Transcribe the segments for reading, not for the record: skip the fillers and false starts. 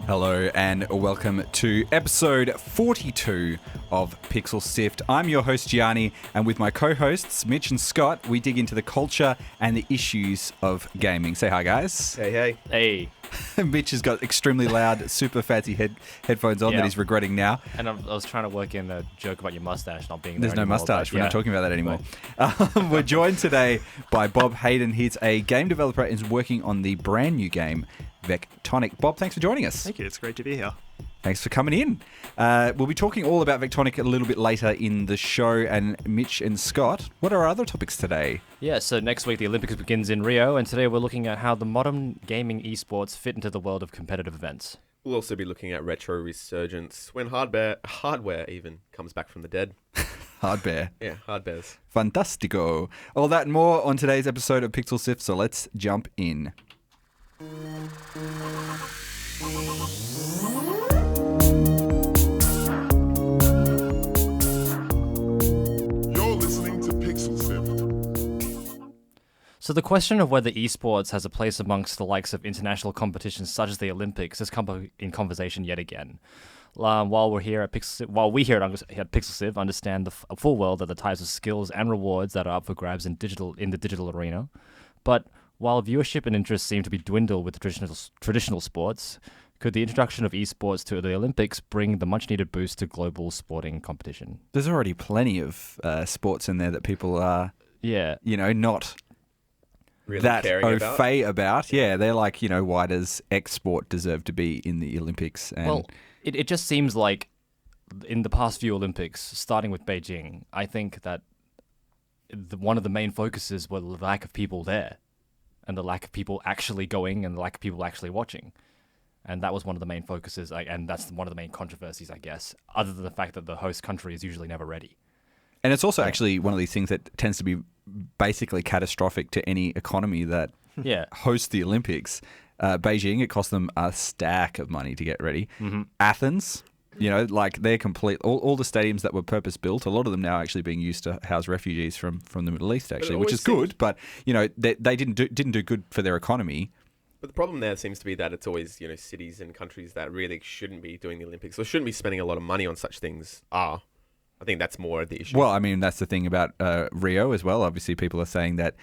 Hello and welcome to episode 42 of Pixel Sift. I'm your host Gianni, and with my co-hosts Mitch and Scott, we dig into the culture and the issues of gaming. Say hi, guys. Hey. Hey. Mitch has got extremely loud, super fancy headphones on that he's regretting now. And I was trying to work in a joke about your mustache not being there. There's no anymore, mustache. We're not talking about that anymore. Right. We're joined today by Bob Hayden. He's a game developer and is working on the brand new game, Vectonic. Bob, thanks for joining us. Thank you. It's great to be here. Thanks for coming in. We'll be talking all about Vectonic a little bit later in the show. And Mitch and Scott, what are our other topics today? Yeah, so next week the Olympics begins in Rio, and today we're looking at how the modern gaming esports fit into the world of competitive events. We'll also be looking at retro resurgence when hardware even comes back from the dead. Hardware. Yeah, hardwares. Fantastico. All that and more on today's episode of Pixel Sift, so let's jump in. So the question of whether esports has a place amongst the likes of international competitions such as the Olympics has come in conversation yet again. While we here at Pixel understand the full well that the types of skills and rewards that are up for grabs in the digital arena, but while viewership and interest seem to be dwindled with traditional sports, could the introduction of esports to the Olympics bring the much-needed boost to global sporting competition? There's already plenty of sports in there that people are, not Really that au about. fait about. Yeah, they're like, why does X sport deserve to be in the Olympics? And well, it just seems like in the past few Olympics, starting with Beijing, I think that one of the main focuses were the lack of people there and the lack of people actually going and the lack of people actually watching. And that was one of the main focuses, and that's one of the main controversies, I guess, other than the fact that the host country is usually never ready. And it's also actually one of these things that tends to be basically catastrophic to any economy that hosts the Olympics. Beijing, it cost them a stack of money to get ready. Mm-hmm. Athens, they're complete. All the stadiums that were purpose built, a lot of them now actually being used to house refugees from the Middle East, actually, which is good. But they didn't do good for their economy. But the problem there seems to be that it's always cities and countries that really shouldn't be doing the Olympics or shouldn't be spending a lot of money on such things are. I think that's more of the issue. Well, I mean, that's the thing about Rio as well. Obviously, people are saying that,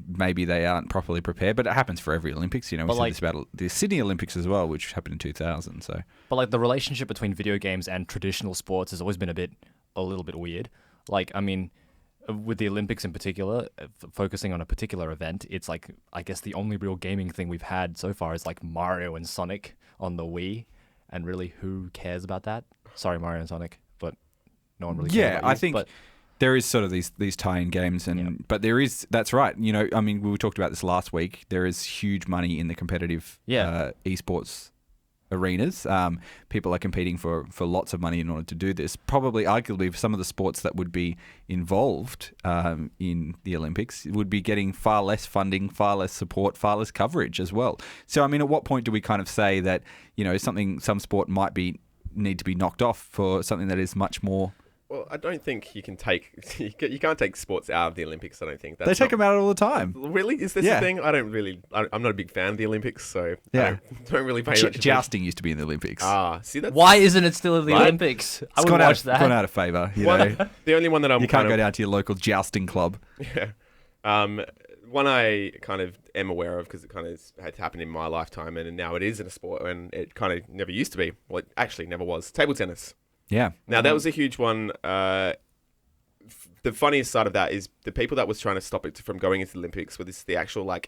maybe they aren't properly prepared, but it happens for every Olympics. We said this about the Sydney Olympics as well, which happened in 2000. So, but the relationship between video games and traditional sports has always been a little bit weird. With the Olympics in particular, focusing on a particular event, it's I guess the only real gaming thing we've had so far is Mario and Sonic on the Wii, and really, who cares about that? Sorry, Mario and Sonic, but no one really cares about I think there is sort of these tie-in games, but there is, that's right. We talked about this last week. There is huge money in the competitive esports arenas. People are competing for lots of money in order to do this. Probably, arguably, for some of the sports that would be involved in the Olympics would be getting far less funding, far less support, far less coverage as well. So, at what point do we kind of say that, some sport might need to be knocked off for something that is much more... Well, I don't think you can't take sports out of the Olympics. I don't think they take them out all the time. Really, is this the thing? I'm not a big fan of the Olympics, so I don't really pay much. Jousting used to be in the Olympics. See that? Why isn't it still in the Olympics? I would watch that. It's gone out of favour. The only one that you can't go down to your local jousting club. Yeah. One I kind of am aware of because it kind of had happened in my lifetime, and now it is in a sport, and it kind of never used to be. Well, it actually never was. Table tennis. Yeah. Now, that was a huge one. The funniest side of that is the people that was trying to stop it from going into the Olympics with the actual, I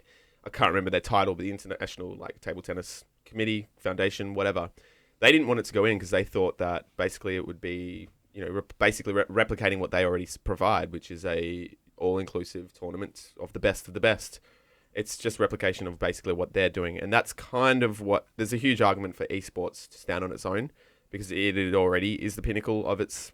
can't remember their title, but the International, Table Tennis Committee, Foundation, whatever. They didn't want it to go in because they thought that basically it would be, replicating what they already provide, which is a all-inclusive tournament of the best of the best. It's just replication of basically what they're doing. And that's kind of there's a huge argument for esports to stand on its own, because it already is the pinnacle of its,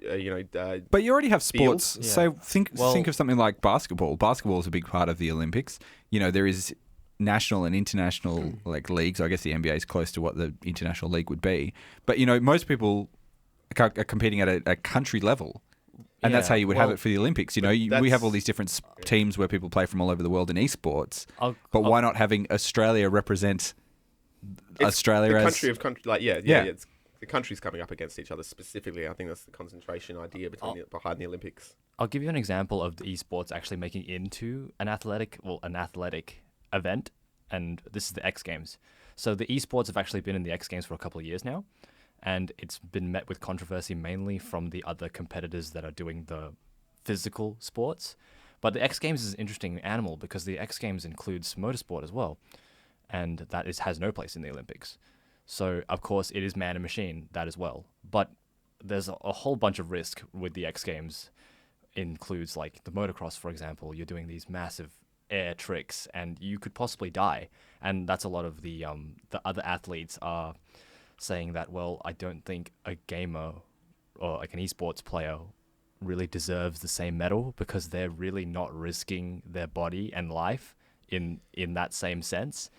but you already have sports. Field. So think of something like basketball. Basketball is a big part of the Olympics. There is national and international leagues. I guess the NBA is close to what the international league would be. But most people are competing at a country level. And that's how you would have it for the Olympics. We have all these different teams where people play from all over the world in esports. But why not having Australia represent Australia the as country of country, like it's the countries coming up against each other specifically. I think that's the concentration idea behind the Olympics. I'll give you an example of the esports actually making into an athletic event, and this is the X Games. So the esports have actually been in the X Games for a couple of years now, and it's been met with controversy mainly from the other competitors that are doing the physical sports. But the X Games is an interesting animal because the X Games includes motorsport as well, and that has no place in the Olympics. So, of course, it is man and machine, that as well. But there's a whole bunch of risk with the X Games. Includes like the motocross, for example. You're doing these massive air tricks, and you could possibly die. And that's a lot of the other athletes are saying that. Well, I don't think a gamer or like an esports player really deserves the same medal because they're really not risking their body and life in that same sense.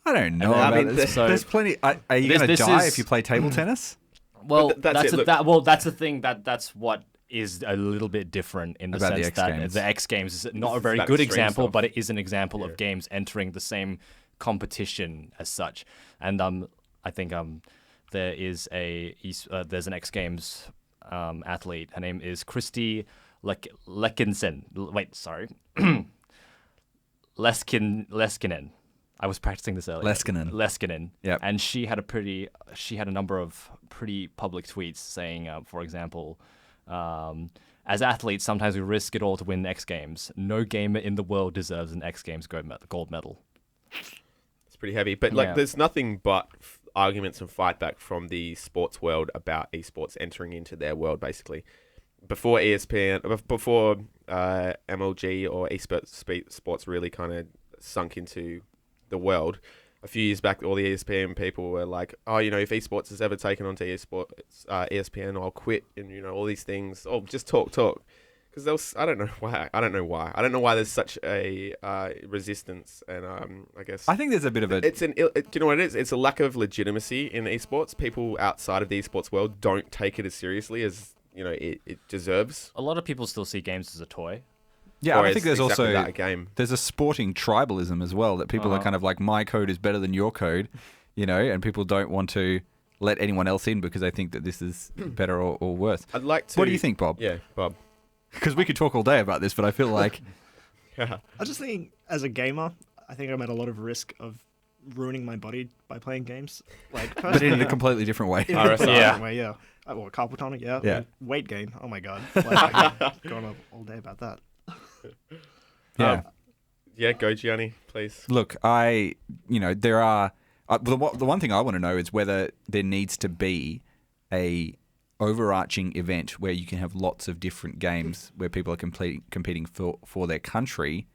I don't know. There's plenty. Are you going to die if you play table tennis? Well, that's the thing. That's what is a little bit different in the sense that the X Games is not a very good example, but it is an example of games entering the same competition as such. And I think there is there's an X Games athlete. Her name is Christy Lekinsen. Wait, sorry, Leskinen. I was practicing this earlier. Leskinen. Yeah. And she had a number of pretty public tweets saying, for example, as athletes, sometimes we risk it all to win X Games. No gamer in the world deserves an X Games gold medal. It's pretty heavy, but there's nothing but arguments and fight back from the sports world about esports entering into their world. Basically, before ESPN, before MLG or eSports sports really kind of sunk into the world. A few years back, all the ESPN people were like, "Oh, if esports has ever taken onto ESPN, I'll quit," and all these things. Oh, just talk, because I don't know why. I don't know why there's such a resistance, and I guess I think there's a bit of a. Do you know what it is? It's a lack of legitimacy in esports. People outside of the esports world don't take it as seriously as it deserves. A lot of people still see games as a toy. Yeah, I think there's exactly also a game. There's a sporting tribalism as well that people are kind of like, my code is better than your code, and people don't want to let anyone else in because they think that this is better or worse. I'd like to. What do you think, Bob? Yeah, Bob. Because we could talk all day about this, but I feel like I was just thinking, as a gamer, I think I'm at a lot of risk of ruining my body by playing games. But in a completely different way. Yeah. Well, carpal tunnel, yeah. Weight gain. Oh my god. I could go on all day about that. Yeah. Go Gianni, please. Look, there are the one thing I want to know is whether there needs to be a overarching event where you can have lots of different games where people are competing for their country,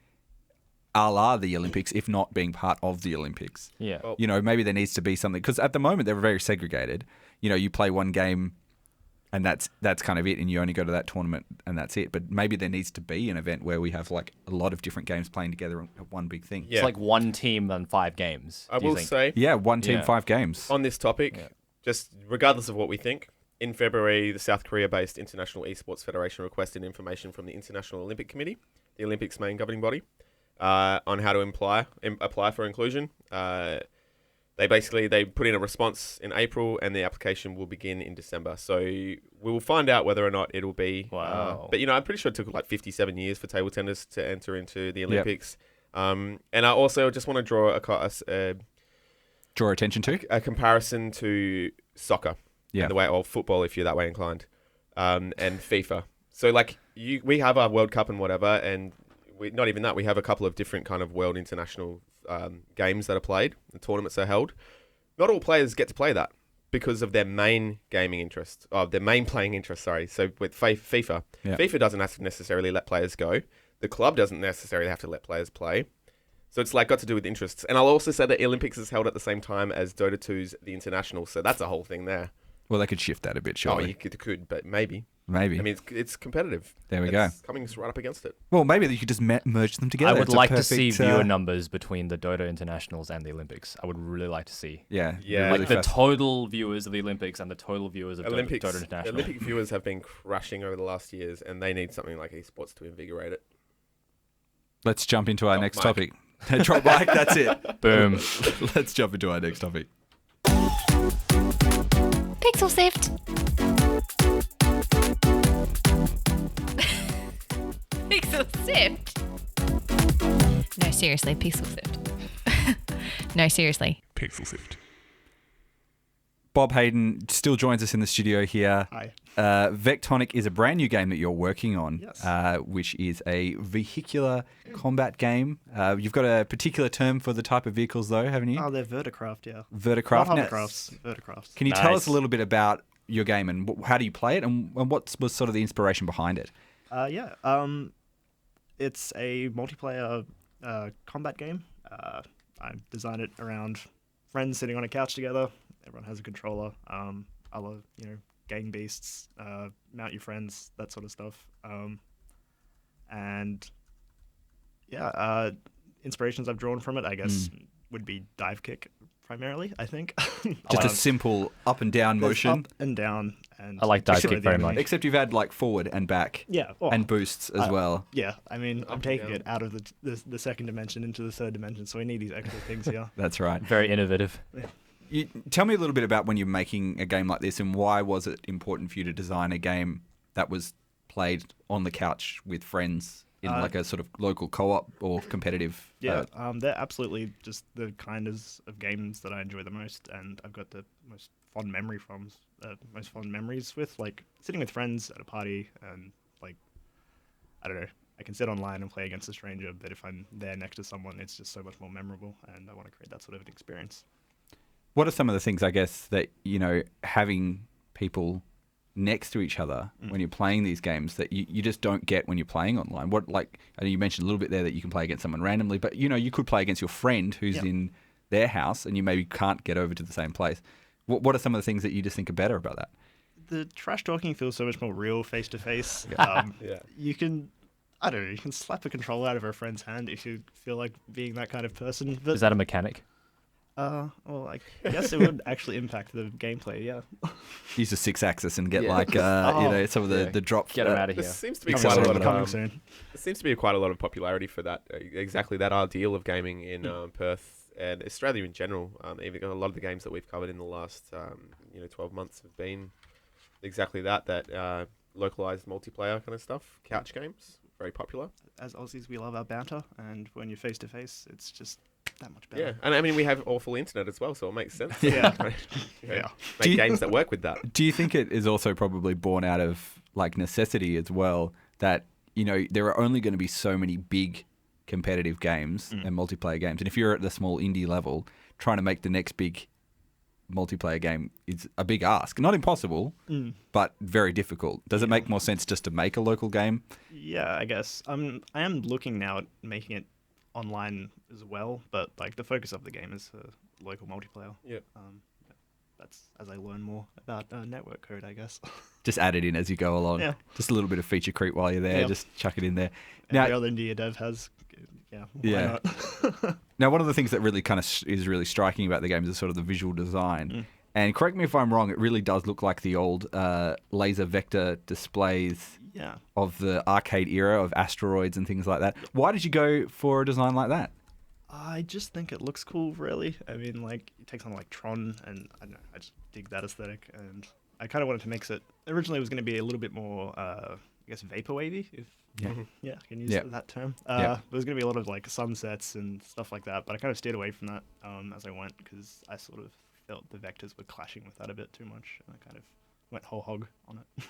a la the Olympics, if not being part of the Olympics. Yeah. Well, maybe there needs to be something, because at the moment they're very segregated. You play one game and that's kind of it, and you only go to that tournament and that's it. But maybe there needs to be an event where we have like a lot of different games playing together on one big thing. It's like one team and 5 games. I will say, one team, 5 games. On this topic, just regardless of what we think, in February, the South Korea-based International Esports Federation requested information from the International Olympic Committee, the Olympics' main governing body, on how to apply for inclusion. They put in a response in April, and the application will begin in December. So we will find out whether or not it'll be. Wow. But I'm pretty sure it took like 57 years for table tennis to enter into the Olympics. And I also just want to draw attention to a comparison to soccer. Yeah. And the way, or football if you're that way inclined, and FIFA. So we have our World Cup and whatever, and not even that. We have a couple of different kind of world international games that are played, and tournaments are held. Not all players get to play that because of their main gaming interest, their main playing interest. Sorry. So with FIFA, FIFA doesn't have to necessarily let players go. The club doesn't necessarily have to let players play. So it's got to do with interests. And I'll also say that Olympics is held at the same time as Dota 2's The International. So that's a whole thing there. Well, they could shift that a bit, surely. Oh, you could, but maybe. I mean, it's competitive. There we go. Coming right up against it. Well, maybe you could just merge them together. I would like to see viewer numbers between the Dota Internationals and the Olympics. I would really like to see. Yeah. Like the total viewers of the Olympics and the total viewers of Dota International. Olympic viewers have been crashing over the last years, and they need something like esports to invigorate it. Let's jump into our next topic. Drop mic, that's it. Boom. Let's jump into our next topic. Pixel Sift. Pixel Sift. No, seriously, Pixel Sift. No, seriously. Pixel Sift. Bob Hayden still joins us in the studio here. Hi. Vectonic is a brand new game that you're working on, Yes. which is a vehicular combat game. You've got a particular term for the type of vehicles, though, haven't you? Oh, they're verticraft, yeah. Verticraft. Not Now, hovercrafts, verticrafts. can you tell us Nice. a little bit about your game and how do you play it, and what was sort of the inspiration behind it? Yeah. It's a multiplayer combat game. I designed it around friends sitting on a couch together. Everyone has a controller. Other, gang beasts, mount your friends, that sort of stuff. And yeah, inspirations I've drawn from it, I guess, would be dive kick primarily. I think. Just a simple up and down There's motion, up and down, and I like dive destroy kick the very enemy. much. except you've had like forward and back Yeah, and boosts as well. Yeah, I mean, I'm and taking down. it out of the second dimension into the third dimension, so we need these extra things here. That's right. Very innovative. You, tell me a little bit about when you're making a game like this, and why was it important for you to design a game that was played on the couch with friends in like a sort of local co-op or competitive? Yeah, they're absolutely just the kind of games that I enjoy the most, and I've got the most fond memories with, like sitting with friends at a party, and like, I don't know, I can sit online and play against a stranger, but if I'm there next to someone, it's just so much more memorable, and I want to create that sort of an experience. What are some of the things, I guess, that, having people next to each other when you're playing these games that you just don't get when you're playing online? What, like, I know you mentioned a little bit there that you can play against someone randomly, but, you could play against your friend who's in their house and you maybe can't get over to the same place. What are some of the things that you just think are better about that? The trash talking feels so much more real face to face. Yeah. You can, I don't know, you can slap a controller out of a friend's hand if you feel like being that kind of person. But Is that a mechanic? well, I guess it would actually impact the gameplay. Yeah. Use the 6-axis and get Yeah. like, some of the drop. Get him out of There here. seems to be Coming quite a soon, lot of Coming soon. there seems to be quite a lot of popularity for that. Exactly that ideal of gaming in Perth and Australia in general. Even a lot of the games that we've covered in the last 12 months have been exactly that localized multiplayer kind of stuff. Couch games, very popular. As Aussies, we love our banter, and when you're face to face, it's just that much better. Yeah, and I mean we have awful internet as well, so it makes sense. Yeah. Yeah. Do you- Make games that work with that. Do you think it is also probably born out of like necessity as well, that there are only going to be so many big competitive games and multiplayer games, and if you're at the small indie level, trying to make the next big multiplayer game is a big ask. Not impossible, but very difficult. Does it make more sense just to make a local game? Yeah, I guess. I am looking now at making it online as well, but like the focus of the game is local multiplayer. Yep. That's as I learn more about network code, I guess. Just add it in as you go along. Yeah. Just a little bit of feature creep while you're there. Yeah. Just chuck it in there. Every Now, other indie dev has. Yeah. Why Yeah. not? Now, one of the things that really kind of is really striking about the game is sort of the visual design. And correct me if I'm wrong, it really does look like the old laser vector displays Yeah. of the arcade era of asteroids and things like that. Why did you go for a design like that? I just think it looks cool, really. I mean, like, it takes on like Tron, and I don't know, I just dig that aesthetic, and I kind of wanted to mix it. Originally, it was going to be a little bit more, I guess, vaporwavy, if I can use Yeah. that term. Yeah. There was going to be a lot of like sunsets and stuff like that, but I kind of steered away from that as I went, because I sort of felt the vectors were clashing with that a bit too much, and I kind of went whole hog on it.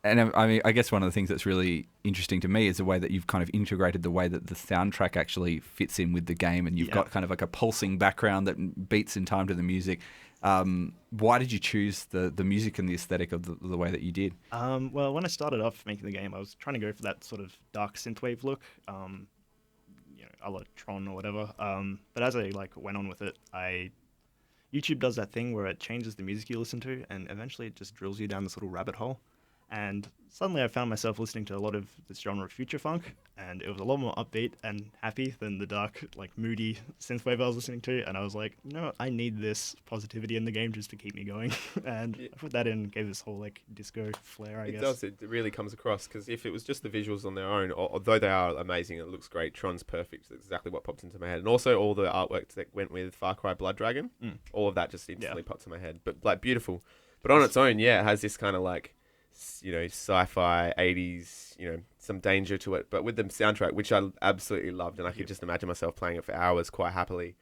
And I mean, I guess one of the things that's really interesting to me is the way that you've kind of integrated the way that the soundtrack actually fits in with the game, and you've got kind of like a pulsing background that beats in time to the music. Why did you choose the music and the aesthetic of the way that you did? Well, when I started off making the game, I was trying to go for that sort of dark synthwave look, a la Tron or whatever. But as I like went on with it, YouTube does that thing where it changes the music you listen to, and eventually it just drills you down this little rabbit hole. And suddenly I found myself listening to a lot of this genre of future funk, and it was a lot more upbeat and happy than the dark, like moody synthwave I was listening to. And I was like, you know what? I need this positivity in the game just to keep me going. And I put that in, gave this whole like disco flair, I guess. It does. It really comes across, because if it was just the visuals on their own, although they are amazing, it looks great. Tron's perfect. That's exactly what popped into my head. And also all the artwork that went with Far Cry Blood Dragon. All of that just instantly popped in my head. But like beautiful. But on its own, yeah, it has this kind of like, you know, sci-fi 80s, you know, some danger to it, but with the soundtrack, which I absolutely loved, and I could just imagine myself playing it for hours quite happily,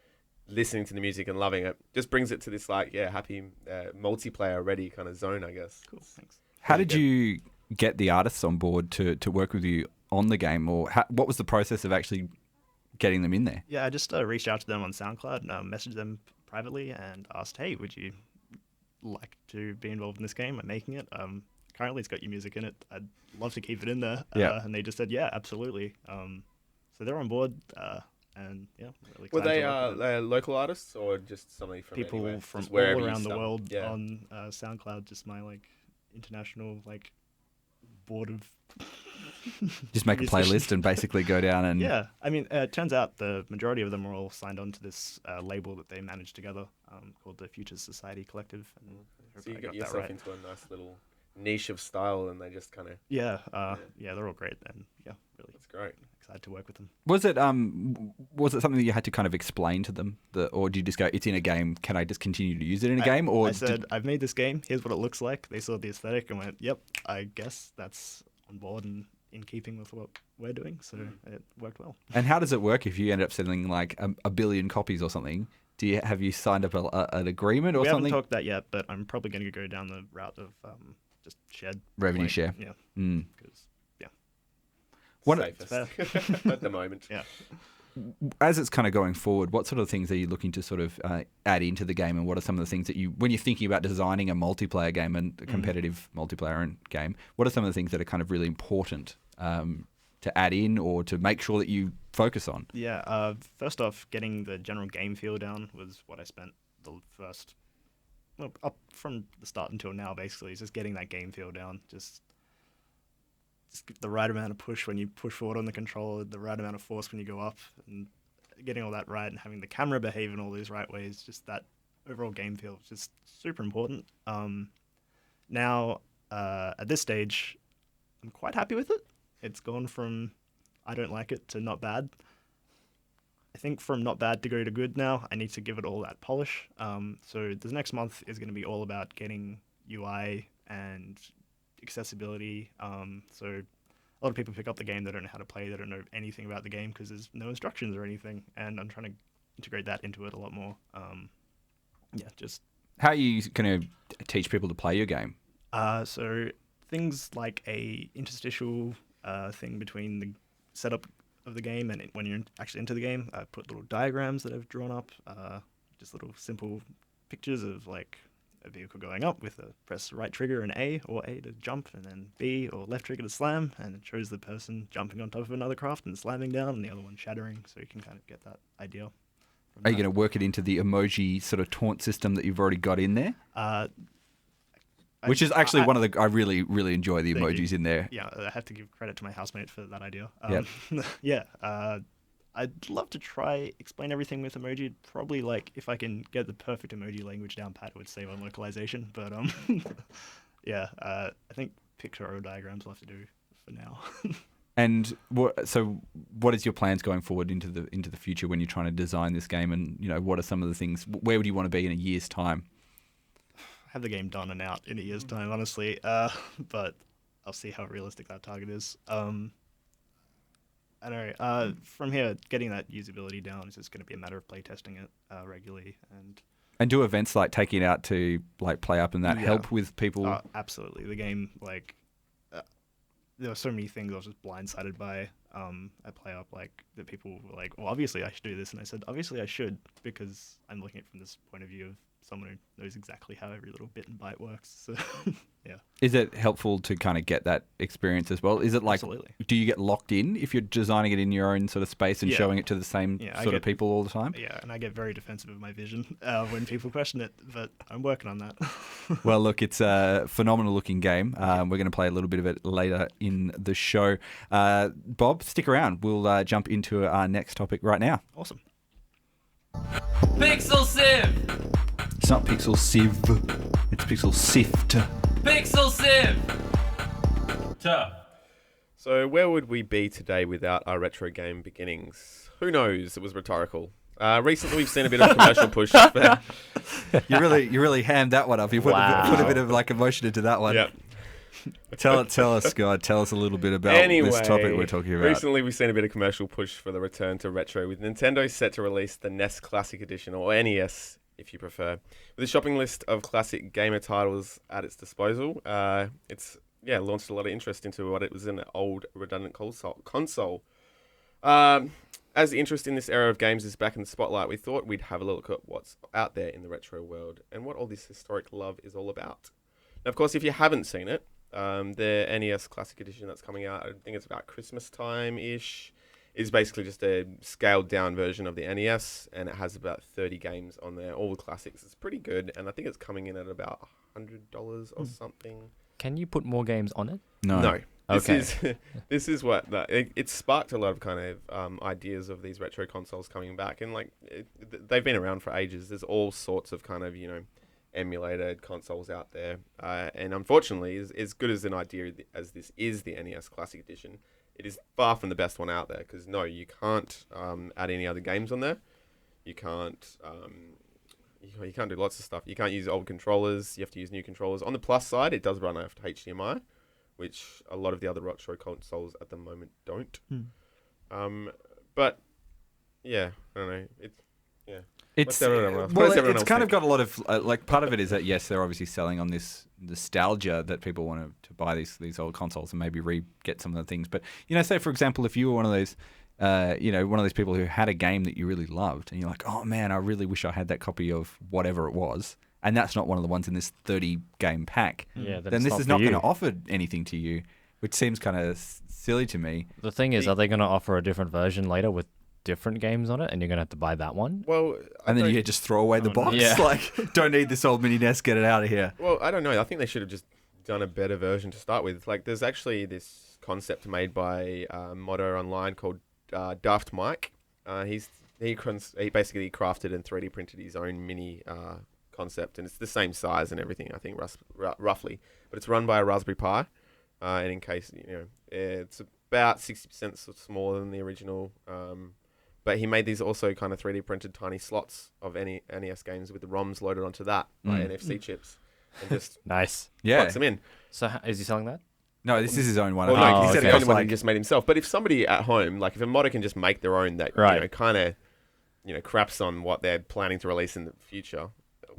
listening to the music and loving it. Just brings it to this like, yeah, happy multiplayer ready kind of zone, I guess. Cool, thanks. How did you get the artists on board to work with you on the game, or what was the process of actually getting them in there? Yeah, I just reached out to them on SoundCloud, messaged them privately, and asked, hey, would you like to be involved in this game? I'm making it. Currently, it's got your music in it. I'd love to keep it in there. And they just said, yeah, absolutely. So they're on board, and yeah, really Were excited they to work with them. local artists or just somebody from People anywhere? from Just all wherever you around the stumble? world Yeah. on SoundCloud? Just my like international like board of Just make a musicians. playlist and basically go down and Yeah, I mean, it turns out the majority of them are all signed on to this label that they managed together, called the Futures Society Collective. And I So you hope I got that yourself right. into a nice little niche of style, and they just kind of, Yeah, they're all great, and yeah, really that's great. excited to work with them. Was it something that you had to kind of explain to them, or did you just go, it's in a game, can I just continue to use it in a game? Or I said, I've made this game, here's what it looks like. They saw the aesthetic and went, yep, I guess that's on board and in keeping with what we're doing, so it worked well. and how does it work if you end up selling like a billion copies or something? Have you signed up an agreement or We something? haven't talked that yet, but I'm probably going to go down the route of just shared Revenue like, share. Yeah, Mm. because yeah, Safest at the moment. yeah. As it's kind of going forward, what sort of things are you looking to sort of add into the game, and what are some of the things that when you're thinking about designing a multiplayer game and a competitive multiplayer game, what are some of the things that are kind of really important to add in or to make sure that you focus on? Yeah, first off, getting the general game feel down was what I spent the first, well, up from the start until now, basically, is just getting that game feel down. Just get the right amount of push when you push forward on the controller, the right amount of force when you go up, and getting all that right and having the camera behave in all these right ways, just that overall game feel is just super important. Now, at this stage, I'm quite happy with it. It's gone from I don't like it to not bad. I think from not bad to go to good now, I need to give it all that polish. So the next month is going to be all about getting UI and accessibility. So a lot of people pick up the game, they don't know how to play, they don't know anything about the game because there's no instructions or anything. And I'm trying to integrate that into it a lot more. Just How are you going to teach people to play your game? so things like a interstitial thing between the setup of the game and when you're actually into the game. I put little diagrams that I've drawn up, just little simple pictures of like a vehicle going up with a press right trigger and A, or A to jump, and then B or left trigger to slam, and it shows the person jumping on top of another craft and slamming down, and the other one shattering, so you can kind of get that idea. Are you going to work it into the emoji sort of taunt system that you've already got in there? Which is actually one of the... I really, really enjoy the Thank you. emojis in there. Yeah, I have to give credit to my housemate for that idea. Yep. Yeah, I'd love to try explain everything with emoji. Probably like if I can get the perfect emoji language down pat, it would save on localization. But yeah, I think pictorial diagrams will have to do for now. And what is your plans going forward into the future when you're trying to design this game? And what are some of the things? Where would you want to be in a year's time? Have the game done and out in a year's time, honestly. But I'll see how realistic that target is. I don't know. From here, getting that usability down is just going to be a matter of playtesting it regularly And do events like taking it out to like play up and that help with people? Absolutely. The game, like, there were so many things I was just blindsided by at play up, like that people were like, well, obviously I should do this, and I said, obviously I should, because I'm looking at it from this point of view of someone who knows exactly how every little bit and byte works. So, yeah. Is it helpful to kind of get that experience as well? Is it like, Absolutely. do you get locked in if you're designing it in your own sort of space and Yeah. showing it to the same Yeah, I sort of get- people all the time? Yeah, and I get very defensive of my vision when people question it, but I'm working on that. Well, look, it's a phenomenal looking game. We're going to play a little bit of it later in the show. Bob, stick around. We'll jump into our next topic right now. Awesome. Pixel Civ! It's not Pixel Civ, it's Pixel Sift. Pixel Civ! So where would we be today without our retro game beginnings? Who knows? It was rhetorical. Recently, we've seen a bit of a commercial push. For, You really hammed that one up. You put a bit of like emotion into that one. Yep. Tell us, God. Tell us a little bit about Anyway, this topic we're talking about. Recently, we've seen a bit of commercial push for the return to retro, with Nintendo set to release the NES Classic Edition, or NES if you prefer, with a shopping list of classic gamer titles at its disposal. It's launched a lot of interest into what it was in an old redundant console. As the interest in this era of games is back in the spotlight, we thought we'd have a look at what's out there in the retro world and what all this historic love is all about. Now, of course, if you haven't seen it, the NES Classic Edition that's coming out, I think it's about Christmas time-ish, is basically just a scaled-down version of the NES, and it has about 30 games on there, all the classics. It's pretty good, and I think it's coming in at about $100 or something. Can you put more games on it? No. Okay. This is what it sparked a lot of kind of ideas of these retro consoles coming back, and they've been around for ages. There's all sorts of kind of emulated consoles out there, and unfortunately, as good as an idea as this is, the NES Classic Edition, it is far from the best one out there, because no, you can't add any other games on there. You can't. You can't do lots of stuff. You can't use old controllers. You have to use new controllers. On the plus side, it does run off HDMI, which a lot of the other retro consoles at the moment don't. But yeah, I don't know. It's everyone else? well, What does everyone it's else kind of think? got a lot of like part of it is that yes, they're obviously selling on this nostalgia that people want to buy these old consoles and maybe get some of the things. But say for example, if you were one of those one of those people who had a game that you really loved and you're like, oh man, I really wish I had that copy of whatever it was, and that's not one of the ones in this 30 game pack, Yeah, then this is not going to offer anything to you, which seems kind of silly to me. The thing is, are they going to offer a different version later with different games on it, and you're going to have to buy that one? Well, And then you just throw away the box. Yeah. Like, don't need this old mini NES, get it out of here. Well, I don't know. I think they should have just done a better version to start with. Like, there's actually this concept made by Modder Online called Daft Mike. He basically crafted and 3D printed his own mini concept, and it's the same size and everything, I think, roughly. But it's run by a Raspberry Pi, and in case, it's about 60% smaller than the original. But he made these also kind of 3D printed tiny slots of any NES games with the ROMs loaded onto that by NFC chips, and just Nice. Yeah. plugs them in. So is he selling that? No, this is his own one. Well, I no, think. he said okay. the only one like, he just made himself. But if somebody at home, like if a modder can just make their own that Right. kind of craps on what they're planning to release in the future,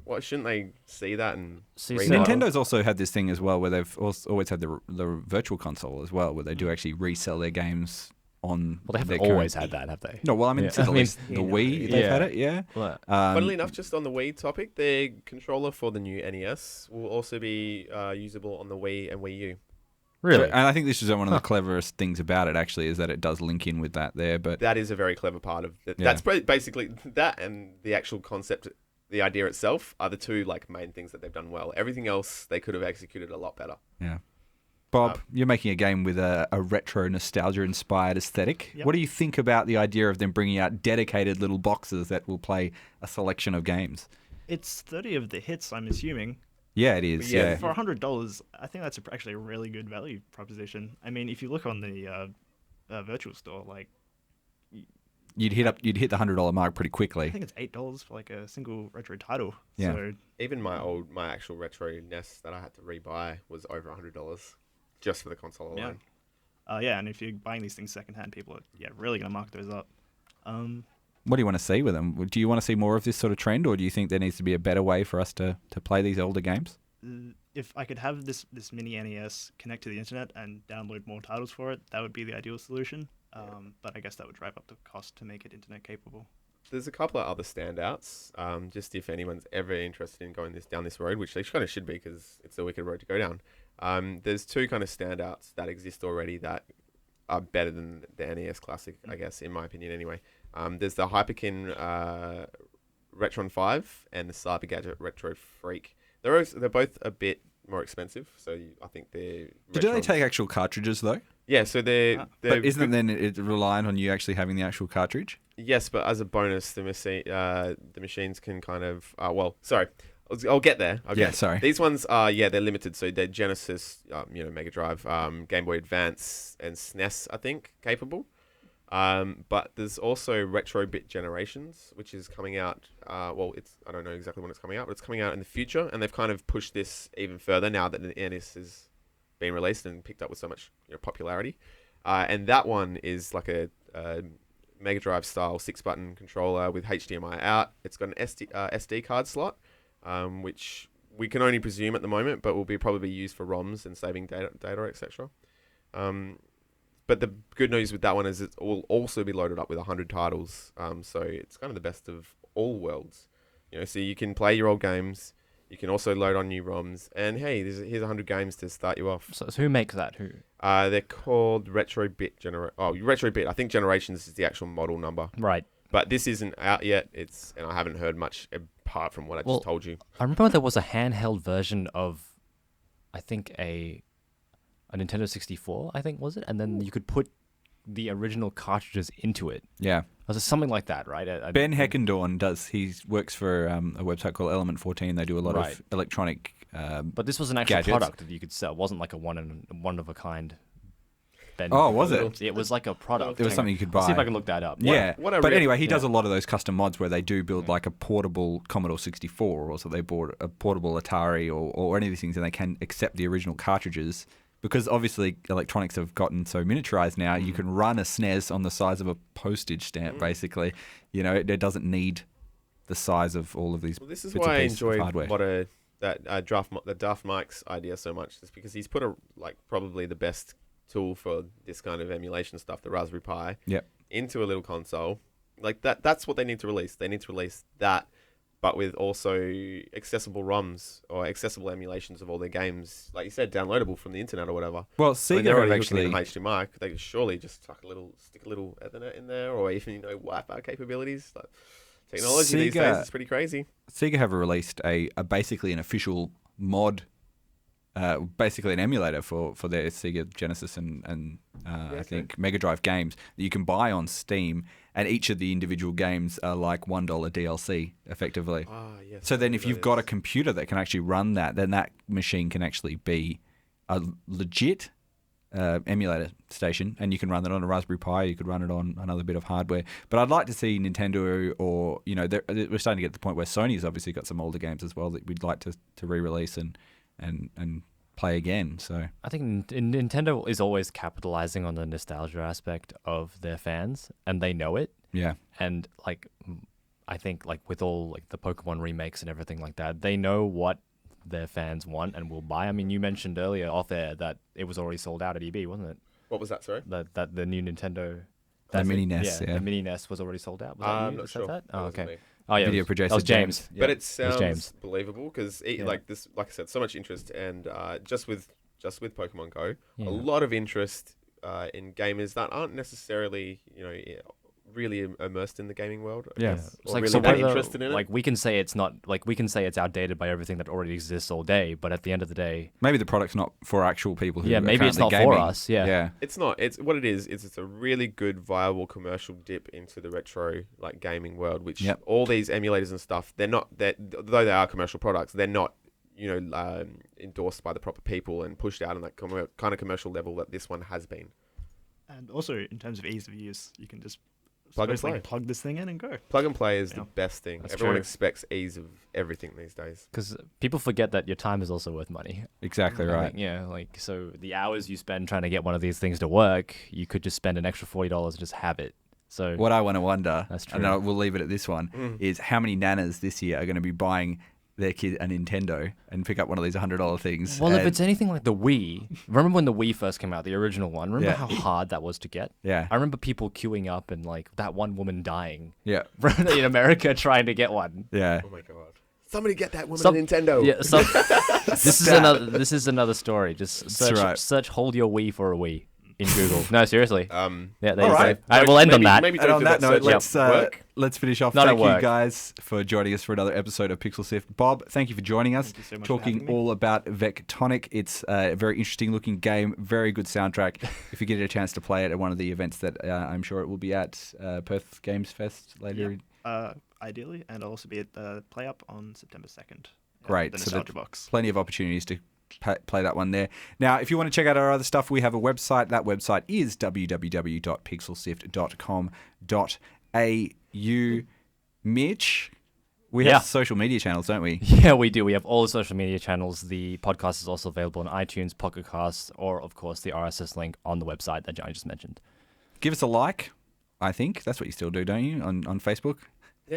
what shouldn't they see that and See, read so- it? Nintendo's also had this thing as well where they've always had the virtual console as well, where they do actually resell their games on. Well, they haven't their always current- had that, have they? No, well, I mean, Yeah. since at I mean, least the Wii, they've yeah. had it, yeah. Well, Funnily enough, just on the Wii topic, their controller for the new NES will also be usable on the Wii and Wii U. really? And I think this is one of the cleverest things about it, actually, is that it does link in with that there. But That is a very clever part of it. Yeah. That's basically that, and the actual concept, the idea itself, are the two main things that they've done well. Everything else they could have executed a lot better. yeah. Bob, you're making a game with a retro nostalgia-inspired aesthetic. Yep. What do you think about the idea of them bringing out dedicated little boxes that will play a selection of games? It's 30 of the hits, I'm assuming. Yeah, it is. Yeah. Yeah. For $100, I think that's actually a really good value proposition. I mean, if you look on the virtual store, You'd hit the $100 mark pretty I quickly. think it's $8 for a single retro title. Yeah. So Even my actual retro NES that I had to rebuy was over $100 just for the console alone. and if you're buying these things secondhand, people are really gonna mark those up. What do you want to see with them? Do you want to see more of this sort of trend, or do you think there needs to be a better way for us to play these older games? If I could have this mini NES connect to the internet and download more titles for it, that would be the ideal solution. But I guess that would drive up the cost to make it internet capable. there's a couple of other standouts. Just if anyone's ever interested in going down this road, which they kind of should be because it's a wicked road to go down. There's two kind of standouts that exist already that are better than the NES Classic, I guess, in my opinion anyway. There's the Hyperkin Retron 5 and the Cyber Gadget Retro Freak. They're both a bit more expensive, so I think they're... Do they take actual cartridges, though? Yeah, so they're but isn't it then it reliant on you actually having the actual cartridge? Yes, but as a bonus, the machines can kind of... sorry. I'll get there. Sorry. These ones are, they're limited. So they're Genesis, Mega Drive, Game Boy Advance, and SNES, I think, capable. But there's also Retro Bit Generations, which is coming out. I don't know exactly when it's coming out, but it's coming out in the future. And they've kind of pushed this even further now that the NES has been released and picked up with so much popularity. And that one is like a Mega Drive style 6-button controller with HDMI out. It's got an SD card slot. Which we can only presume at the moment, but will be probably used for ROMs and saving data etc. But the good news with that one is it will also be loaded up with 100 titles. So it's kind of the best of all worlds. So you can play your old games. You can also load on new ROMs. And hey, here's 100 games to start you off. So who makes that? Who? They're called Retro Bit. Retro Bit. I think Generations is the actual model number. Right. But this isn't out yet. And I haven't heard much apart from what I just told you. I remember there was a handheld version of, I think a Nintendo 64. I think was it, and then you could put the original cartridges into it. Yeah, was it something like that? Right. Ben Heckendorn does. He works for a website called Element 14. They do a lot of electronic. But this was an actual gadgets. product that you could sell. It wasn't like a one of a kind. Was it? It was like a product. It was something you could buy. I'll see if I can look that up. But anyway, he does a lot of those custom mods where they do build like a portable Commodore 64, or so they bought a portable Atari or any of these things, and they can accept the original cartridges because obviously electronics have gotten so miniaturized now. You can run a SNES on the size of a postage stamp, basically. It doesn't need the size of all of these. Well, this is bits why I and pieces of enjoyed hardware. that Daft Mike's idea so much, is because he's put probably the best tool for this kind of emulation stuff, the Raspberry Pi, into a little console. Like that's what they need to release. They need to release that, but with also accessible ROMs or accessible emulations of all their games, like you said, downloadable from the internet or whatever. Well, They're Sega have already actually hooking into HDMI. They could surely just stick a little Ethernet in there, or even Wi-Fi capabilities. Like, technology these days is pretty crazy. Sega have released basically an official mod. Basically an emulator for their Sega Genesis and I think Mega Drive games that you can buy on Steam, and each of the individual games are like $1 DLC effectively. Yes, so then if you've got a computer that can actually run that, then that machine can actually be a legit emulator station, and you can run that on a Raspberry Pi, you could run it on another bit of hardware. But I'd like to see Nintendo or, we're starting to get to the point where Sony's obviously got some older games as well that we'd like to re-release and play again. So I think Nintendo is always capitalizing on the nostalgia aspect of their fans, and they know it. Yeah. And I think with all the Pokemon remakes and everything like that, they know what their fans want and will buy. I mean, you mentioned earlier off air that it was already sold out at EB, wasn't it? What was that? Sorry. That the new Nintendo. The mini NES. The mini NES was already sold out. Was that I'm you not that said sure. that? Oh, okay. Me. Oh yeah, Video producer that was James. Yeah. But it sounds James. believable because like I said, so much interest, and just with Pokemon Go, a lot of interest in gamers that aren't necessarily really immersed in the gaming world. I guess, It's or really so that whether, interested in it. we can say it's not we can say it's outdated by everything that already exists all day, but at the end of the day, maybe the product's not for actual people who are maybe it's not gaming. for us. Yeah. It's not. It's what it is. It's a really good, viable commercial dip into the retro gaming world. Which all these emulators and stuff, though they are commercial products, they're not endorsed by the proper people and pushed out on that kind of commercial level that this one has been. And also in terms of ease of use, you can just plug this thing in and go. Plug and play is the best thing. That's Everyone true. expects ease of everything these days. Because people forget that your time is also worth money. Exactly right. So the hours you spend trying to get one of these things to work, you could just spend an extra $40 and just have it. So what I want to wonder, That's true. and we'll leave it at this one, is how many nanas this year are going to be buying their kid a Nintendo and pick up one of these $100 things. Well, if and- it's anything like the Wii, remember when the Wii first came out, the original one? Remember Yeah. how hard that was to get? Yeah. I remember people queuing up and like that one woman dying Yeah. in America trying to get one. Yeah. Oh my god! Somebody get that woman Some- a Nintendo. Yeah, this is another story. Just search hold your Wii for a Wii in Google. No, seriously. Yeah, there you all go. right. All right, we'll end on Maybe- that. Maybe And don't on do that note, search. let's finish off. Not Thank at you work. guys for joining us for another episode of Pixel Sift. Bob, thank you for joining us. Thank you so much for talking having me. all about Vectonic. It's a very interesting looking game, very good soundtrack. If you get a chance to play it at one of the events that I'm sure it will be at Perth Games Fest later. Ideally, and I'll also be at the Play Up on September 2nd. Great. The So Nostalgia Box. Plenty of opportunities to play that one there. Now, if you want to check out our other stuff, we have a website. That website is www.pixelsift.com.au. Mitch, we Yeah. have social media channels, don't we? Yeah, we do. We have all the social media channels. The podcast is also available on iTunes, Pocket Casts, or of course the RSS link on the website that Johnny just mentioned. Give us a like. I think that's what you still do, don't you? On Facebook.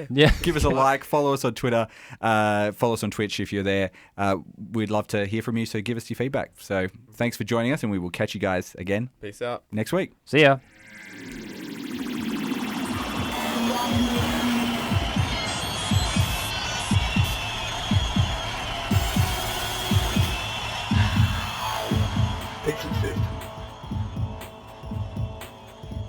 Yeah. Give us a like. Follow us on Twitter. Follow us on Twitch if you're there. We'd love to hear from you. So give us your feedback. So thanks for joining us, and we will catch you guys again Peace out. next week. See ya.